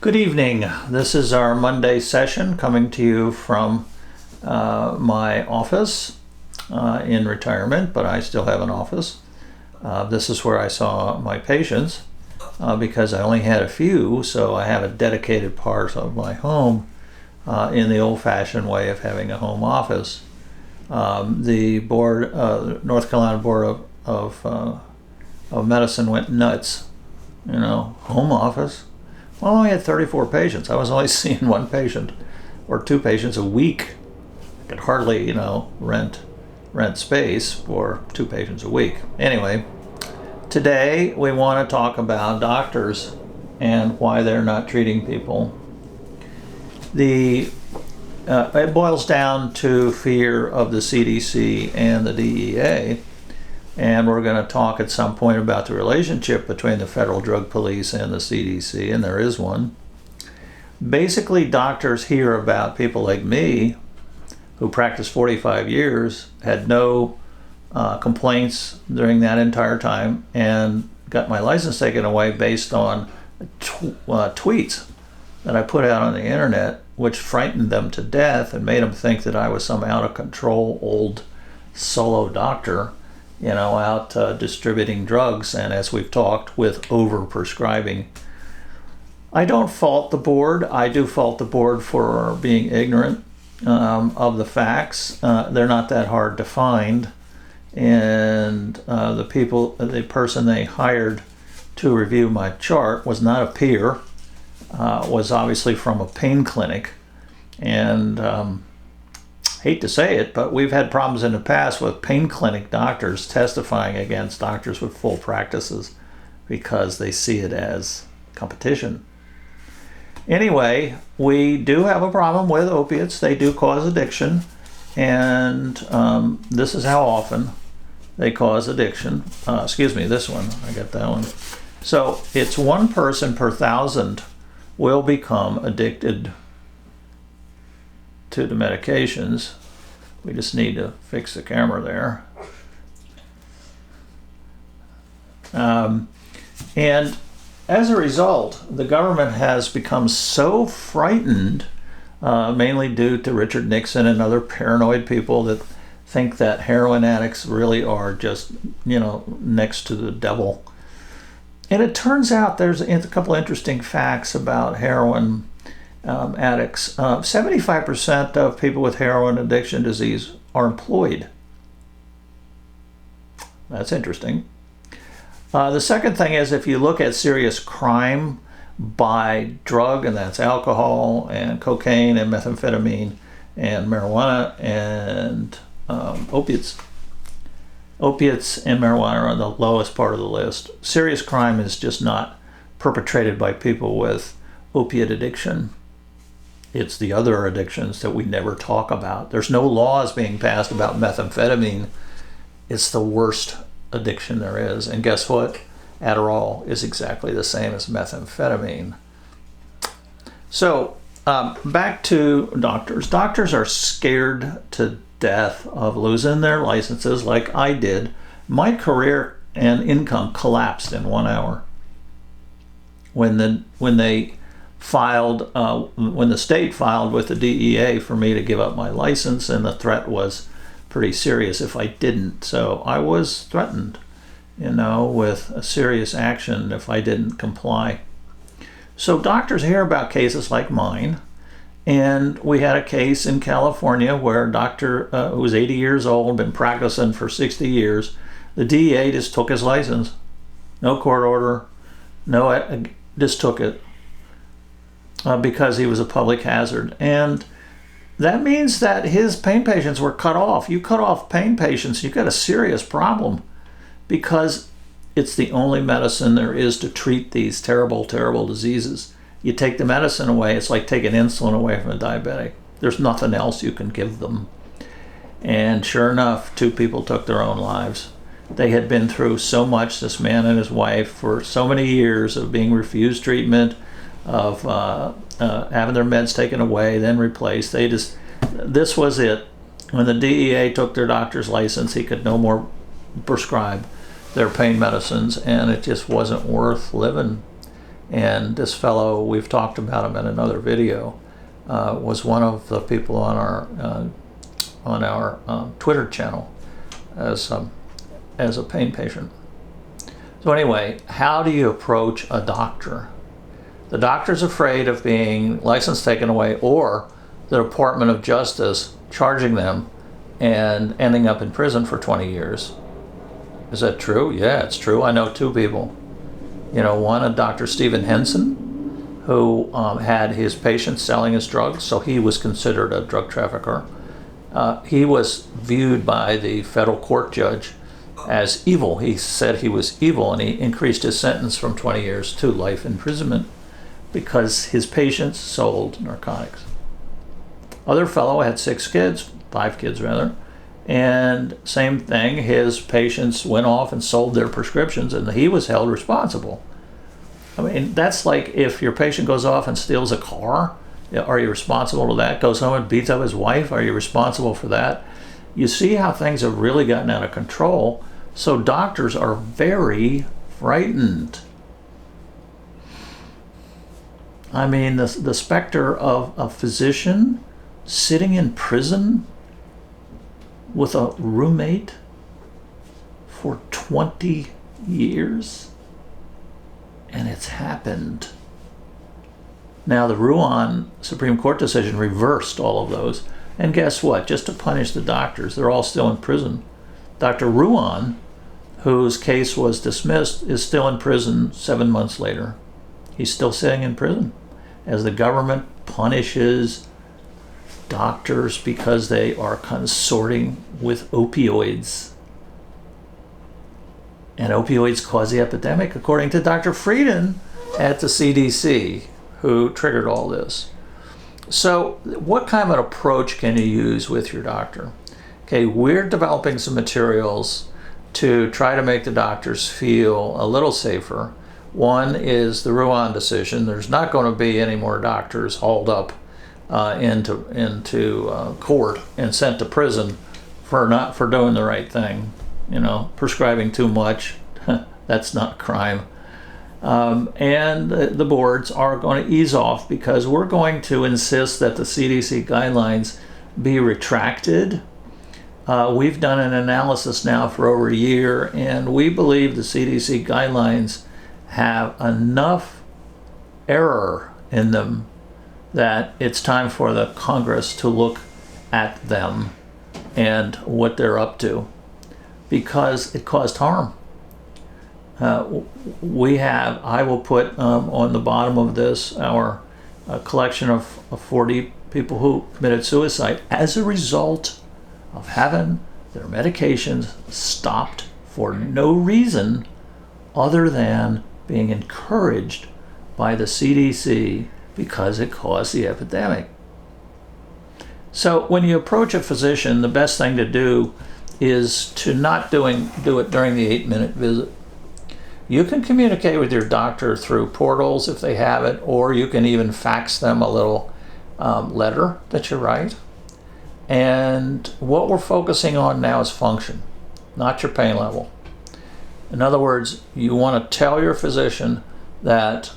Good evening. This is our Monday session coming to you from my office in retirement, but I still have an office. This is where I saw my patients because I only had a few, so I have a dedicated part of my home in the old-fashioned way of having a home office. The board, North Carolina Board of Medicine went nuts. You know, home office. Well, I only had 34 patients. I was only seeing one patient or two patients a week. I could hardly, rent space for two patients a week. Anyway, today we want to talk about doctors and why they're not treating people. It boils down to fear of the CDC and the DEA. And we're going to talk at some point about the relationship between the Federal Drug Police and the CDC, and there is one. Basically, doctors hear about people like me, who practiced 45 years, had no complaints during that entire time, and got my license taken away based on tweets that I put out on the internet, which frightened them to death and made them think that I was some out-of-control old solo doctor, out distributing drugs, and as we've talked, with overprescribing. I don't fault the board. I do fault the board for being ignorant of the facts. They're not that hard to find, and the person they hired to review my chart was not a peer, was obviously from a pain clinic, and hate to say it, but we've had problems in the past with pain clinic doctors testifying against doctors with full practices because they see it as competition. Anyway, we do have a problem with opiates. They do cause addiction, and this is how often they cause addiction. This one, I got that one. So it's 1 person per 1,000 will become addicted to the medications. We just need to fix the camera there. And as a result, the government has become so frightened, mainly due to Richard Nixon and other paranoid people that think that heroin addicts really are just, next to the devil. And it turns out there's a couple interesting facts about heroin addicts. 75% of people with heroin addiction disease are employed. That's interesting. The second thing is, if you look at serious crime by drug, and that's alcohol and cocaine and methamphetamine and marijuana and opiates. Opiates and marijuana are on the lowest part of the list. Serious crime is just not perpetrated by people with opiate addiction. It's the other addictions that we never talk about. There's no laws being passed about methamphetamine. It's the worst addiction there is. And guess what? Adderall is exactly the same as methamphetamine. So back to doctors. Doctors are scared to death of losing their licenses like I did. My career and income collapsed in 1 hour. When the state filed with the DEA for me to give up my license, and the threat was pretty serious if I didn't. So I was threatened, with a serious action if I didn't comply. So doctors hear about cases like mine, and we had a case in California where a doctor who was 80 years old, been practicing for 60 years, the DEA just took his license. No court order, just took it. Because he was a public hazard. And that means that his pain patients were cut off. You cut off pain patients, you've got a serious problem, because it's the only medicine there is to treat these terrible, terrible diseases. You take the medicine away, it's like taking insulin away from a diabetic. There's nothing else you can give them. And sure enough, 2 people took their own lives. They had been through so much, this man and his wife, for so many years of being refused treatment, of having their meds taken away, then replaced. This was it. When the DEA took their doctor's license, he could no more prescribe their pain medicines, and it just wasn't worth living. And this fellow, we've talked about him in another video, was one of the people on our Twitter channel as a pain patient. So anyway, how do you approach a doctor? The doctor's afraid of being license taken away, or the Department of Justice charging them and ending up in prison for 20 years. Is that true? Yeah, it's true. I know two people. One, a Dr. Stephen Henson, who had his patients selling his drugs, so he was considered a drug trafficker. He was viewed by the federal court judge as evil. He said he was evil, and he increased his sentence from 20 years to life imprisonment because his patients sold narcotics. Other fellow had 5 kids rather, and same thing, his patients went off and sold their prescriptions, and he was held responsible. I mean, that's like if your patient goes off and steals a car, are you responsible to that? Goes home and beats up his wife, are you responsible for that? You see how things have really gotten out of control, so doctors are very frightened. I mean, the specter of a physician sitting in prison with a roommate for 20 years, and it's happened. Now, the Ruan Supreme Court decision reversed all of those, and guess what? Just to punish the doctors, they're all still in prison. Dr. Ruan, whose case was dismissed, is still in prison 7 months later. He's still sitting in prison as the government punishes doctors because they are consorting with opioids. And opioids cause the epidemic, according to Dr. Frieden at the CDC, who triggered all this. So what kind of an approach can you use with your doctor? Okay, we're developing some materials to try to make the doctors feel a little safer. One is the Ruan decision. There's not going to be any more doctors hauled up into court and sent to prison for doing the right thing. Prescribing too much, that's not a crime. And the boards are going to ease off because we're going to insist that the CDC guidelines be retracted. We've done an analysis now for over a year, and we believe the CDC guidelines have enough error in them that it's time for the Congress to look at them and what they're up to, because it caused harm. I will put on the bottom of this our collection of 40 people who committed suicide as a result of having their medications stopped for no reason other than being encouraged by the CDC because it caused the epidemic. So when you approach a physician, the best thing to do is to not do it during the 8-minute visit. You can communicate with your doctor through portals if they have it, or you can even fax them a little letter that you write. And what we're focusing on now is function, not your pain level. In other words, you want to tell your physician that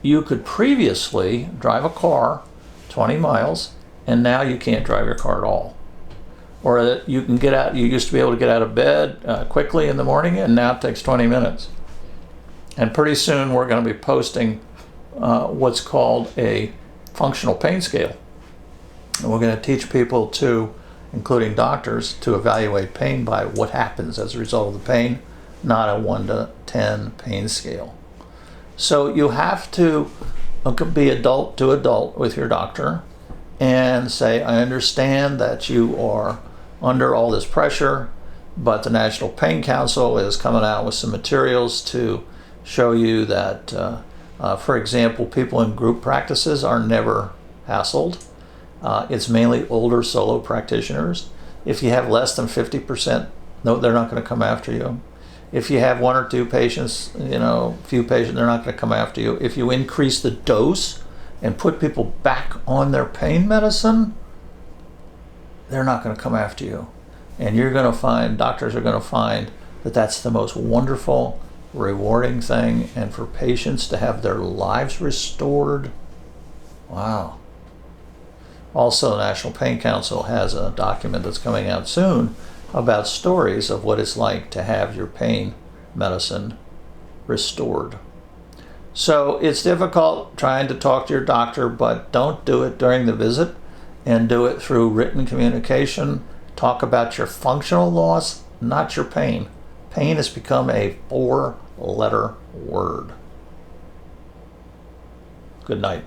you could previously drive a car 20 miles and now you can't drive your car at all. Or that you can get out, you used to be able to get out of bed quickly in the morning, and now it takes 20 minutes. And pretty soon we're going to be posting what's called a functional pain scale. And we're going to teach people to, including doctors, to evaluate pain by what happens as a result of the pain, not a 1 to 10 pain scale. So you have to be adult to adult with your doctor and say, I understand that you are under all this pressure, but the National Pain Council is coming out with some materials to show you that, for example, people in group practices are never hassled. It's mainly older solo practitioners. If you have less than 50%, no, they're not going to come after you. If you have 1 or 2 patients, few patients, they're not going to come after you. If you increase the dose and put people back on their pain medicine, they're not going to come after you. And you're going to find, doctors are going to find that that's the most wonderful rewarding thing, and for patients to have their lives restored. Wow. Also, the National Pain Council has a document that's coming out soon about stories of what it's like to have your pain medicine restored. So it's difficult trying to talk to your doctor, but don't do it during the visit, and do it through written communication. Talk about your functional loss, not your pain. Pain has become a 4-letter word. Good night.